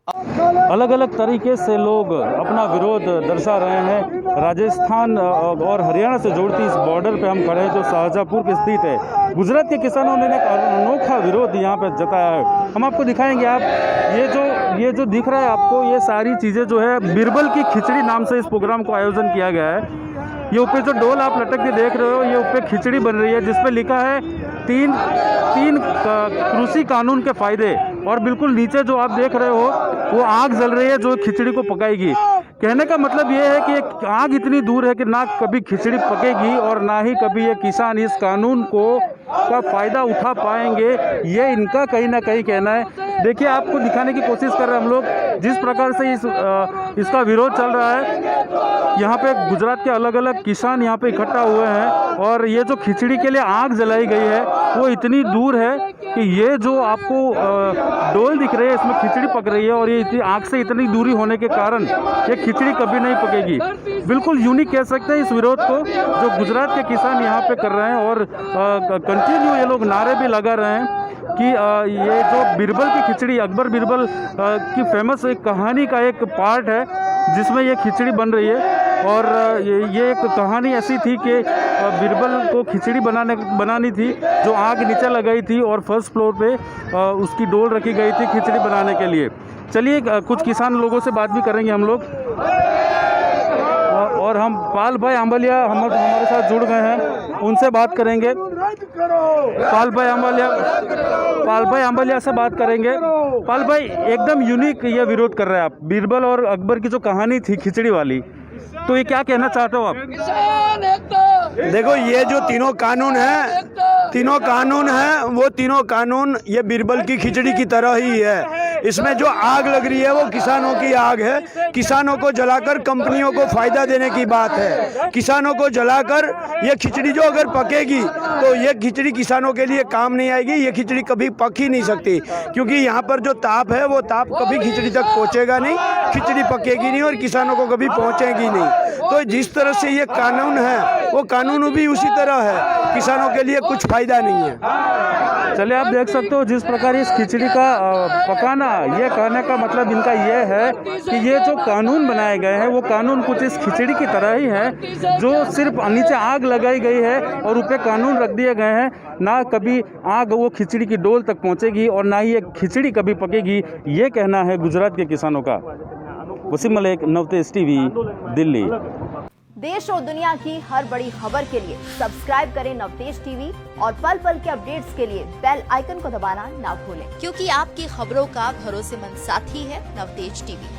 अलग अलग तरीके से लोग अपना विरोध दर्शा रहे हैं। राजस्थान और हरियाणा से जोड़ती इस बॉर्डर पे हम खड़े हैं जो शाहजहाँपुर के स्थित है। गुजरात के किसानों ने एक अनोखा विरोध यहाँ पे जताया है। हम आपको दिखाएंगे। आप ये जो दिख रहा है आपको, ये सारी चीज़ें जो है बिरबल की खिचड़ी नाम से इस प्रोग्राम को आयोजन किया गया है। ये ऊपर जो डोल आप लटक के देख रहे हो, ये ऊपर खिचड़ी बन रही है जिसपे लिखा है तीन कृषि कानून के फायदे, और बिल्कुल नीचे जो आप देख रहे हो वो आग जल रही है जो खिचड़ी को पकाएगी। कहने का मतलब ये है कि आग इतनी दूर है कि ना कभी खिचड़ी पकेगी और ना ही कभी ये किसान इस कानून का फायदा उठा पाएंगे, ये इनका कहीं ना कहीं कहना है। देखिए, आपको दिखाने की कोशिश कर रहे हैं हम लोग जिस प्रकार से इसका विरोध चल रहा है। यहाँ पे गुजरात के अलग अलग किसान यहाँ पे इकट्ठा हुए हैं, और ये जो खिचड़ी के लिए आग जलाई गई है वो इतनी दूर है कि ये जो आपको डोल दिख रही है इसमें खिचड़ी पक रही है, और ये आग से इतनी दूरी होने के कारण ये खिचड़ी कभी नहीं पकेगी। बिल्कुल यूनिक कह सकते हैं इस विरोध को जो गुजरात के किसान यहाँ पे कर रहे हैं, और कंटिन्यू ये लोग नारे भी लगा रहे हैं कि ये जो बिरबल की खिचड़ी, अकबर बिरबल की फेमस एक कहानी का एक पार्ट है जिसमें ये खिचड़ी बन रही है। और ये एक कहानी ऐसी थी कि बिरबल को खिचड़ी बनानी थी जो आग नीचे लगाई थी, और फर्स्ट फ्लोर पे उसकी डोल रखी गई थी खिचड़ी बनाने के लिए। चलिए कुछ किसान लोगों से बात भी करेंगे हम लोग, और हम पाल भाई आंबलिया हमारे साथ जुड़ गए हैं, उनसे बात करेंगे। पाल भाई आंबलिया से बात करेंगे। पाल भाई, एकदम यूनिक ये विरोध कर रहे हैं आप, बिरबल और अकबर की जो कहानी थी खिचड़ी वाली, तो ये क्या कहना चाहते हो आप? देखो, ये जो तीनों कानून है वो तीनों कानून ये बिरबल की खिचड़ी की तरह ही है। इसमें जो आग लग रही है वो किसानों की आग है। किसानों को जलाकर कंपनियों को फायदा देने की बात है। किसानों को जलाकर ये खिचड़ी जो अगर पकेगी तो ये खिचड़ी किसानों के लिए काम नहीं आएगी। ये खिचड़ी कभी पक ही नहीं सकती, क्योंकि यहाँ पर जो ताप है वो ताप कभी खिचड़ी तक पहुँचेगा नहीं, खिचड़ी पकेगी नहीं और किसानों को कभी पहुँचेगी नहीं। तो जिस तरह से ये कानून है वो कानून भी उसी तरह है, किसानों के लिए कुछ फायदा नहीं है। चलिए, आप देख सकते हो जिस प्रकार इस खिचड़ी का पकाना, ये कहने का मतलब इनका ये है कि ये जो कानून बनाए गए हैं वो कानून कुछ इस खिचड़ी की तरह ही है, जो सिर्फ नीचे आग लगाई गई है और ऊपर कानून रख दिए गए हैं। ना कभी आग वो खिचड़ी की डोल तक पहुंचेगी और ना ही ये खिचड़ी कभी पकेगी, ये कहना है गुजरात के किसानों का। वसीम मलिक, नवतेज टीवी, दिल्ली। देश और दुनिया की हर बड़ी खबर के लिए सब्सक्राइब करें नवतेज टीवी, और पल पल के अपडेट्स के लिए बेल आइकन को दबाना ना भूलें, क्योंकि आपकी खबरों का भरोसेमंद साथी है नवतेज टीवी।